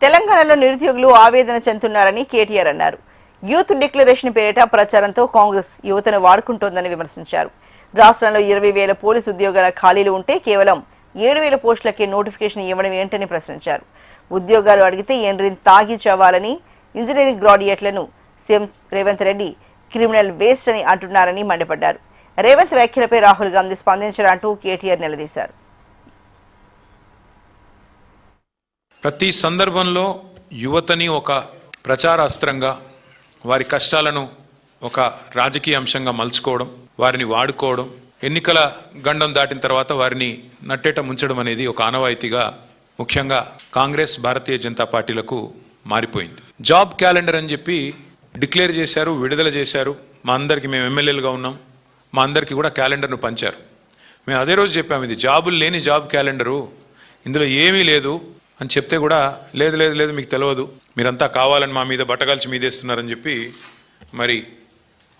తెలంగాణలో నిరుద్యోగులు ఆవేదన చెందుతున్నారని కేటీఆర్ అన్నారు. యూత్ డిక్లరేషన్ పేరిట ప్రచారంతో కాంగ్రెస్ యువతను వాడుకుంటోందని విమర్శించారు. రాష్ట్రంలో 20,000 పోలీసు ఉద్యోగాల ఖాళీలు ఉంటే కేవలం 7,000 పోస్టులకే నోటిఫికేషన్ ఇవ్వడం ఏంటని ప్రశ్నించారు. ఉద్యోగాలు అడిగితే ఎండ్రిని తాగి చావాలని ఇంజనీరింగ్ గ్రాడ్యుయేట్లను CM Revanth Reddy criminal waste అని అంటున్నారని మండిపడ్డారు. రేవంత్ వ్యాఖ్యలపై రాహుల్ గాంధీ స్పందించారంటూ కేటీఆర్ నిలదీశారు. ప్రతి సందర్భంలో యువతని ఒక ప్రచార అస్త్రంగా, వారి కష్టాలను ఒక రాజకీయ అంశంగా మలుచుకోవడం, వారిని వాడుకోవడం, ఎన్నికల గండం దాటిన తర్వాత వారిని నట్టేట ముంచడం అనేది ఒక ఆనవాయితీగా ముఖ్యంగా కాంగ్రెస్, భారతీయ జనతా పార్టీలకు మారిపోయింది. జాబ్ క్యాలెండర్ అని చెప్పి డిక్లేర్ చేశారు, విడుదల చేశారు. మా అందరికీ, మేము ఎమ్మెల్యేలుగా ఉన్నాం, మా అందరికీ కూడా క్యాలెండర్ను పంచారు. మేము అదే రోజు చెప్పాము, ఇది జాబులు లేని జాబ్ క్యాలెండరు, ఇందులో ఏమీ లేదు అని చెప్తే కూడా లేదు లేదు లేదు మీకు తెలియదు, మీరంతా కావాలని మా మీద బట్టగాల్చి మీదేస్తున్నారని చెప్పి మరి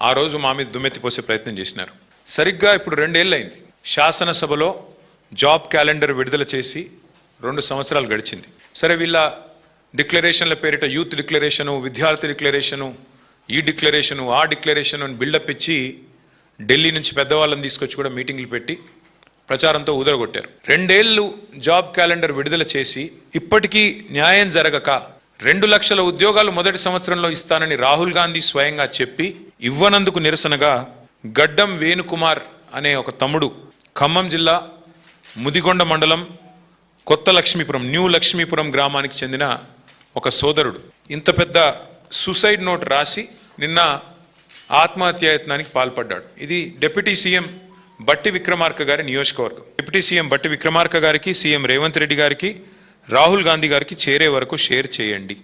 ఆ రోజు మా మీద దుమ్మెత్తిపోసే ప్రయత్నం చేసినారు. సరిగ్గా ఇప్పుడు 2 ఏళ్ళు అయింది. శాసనసభలో జాబ్ క్యాలెండర్ విడుదల చేసి 2 సంవత్సరాలు గడిచింది. సరే, వీళ్ళ డిక్లరేషన్ల పేరిట యూత్ డిక్లరేషను, విద్యార్థి డిక్లరేషను, ఈ డిక్లరేషను, ఆ డిక్లరేషను అని బిల్డప్ ఇచ్చి ఢిల్లీ నుంచి పెద్దవాళ్ళని తీసుకొచ్చి కూడా మీటింగ్లు పెట్టి ప్రచారంతో ఊదరగొట్టారు. 2 ఏళ్ళు జాబ్ క్యాలెండర్ విడుదల చేసి ఇప్పటికీ న్యాయం జరగక 2 లక్షల ఉద్యోగాలు మొదటి సంవత్సరంలో ఇస్తానని రాహుల్ గాంధీ స్వయంగా చెప్పి ఇవ్వనందుకు నిరసనగా గడ్డం వేణుకుమార్ అనే ఒక తమ్ముడు ఖమ్మం జిల్లా ముదిగొండ మండలం కొత్త లక్ష్మీపురం, న్యూ లక్ష్మీపురం గ్రామానికి చెందిన ఒక సోదరుడు ఇంత పెద్ద సూసైడ్ నోట్ రాసి నిన్న ఆత్మహత్యాయత్నానికి పాల్పడ్డాడు. ఇది డిప్యూటీ సీఎం బట్టి విక్రమార్క గారి నియోజకవర్గం. డిప్యూటీ సీఎం బట్టి విక్రమార్క గారికి, సీఎం రేవంత్ రెడ్డి గారికి, రాహుల్ గాంధీ గారికి చేరే వరకు షేర్ చేయండి.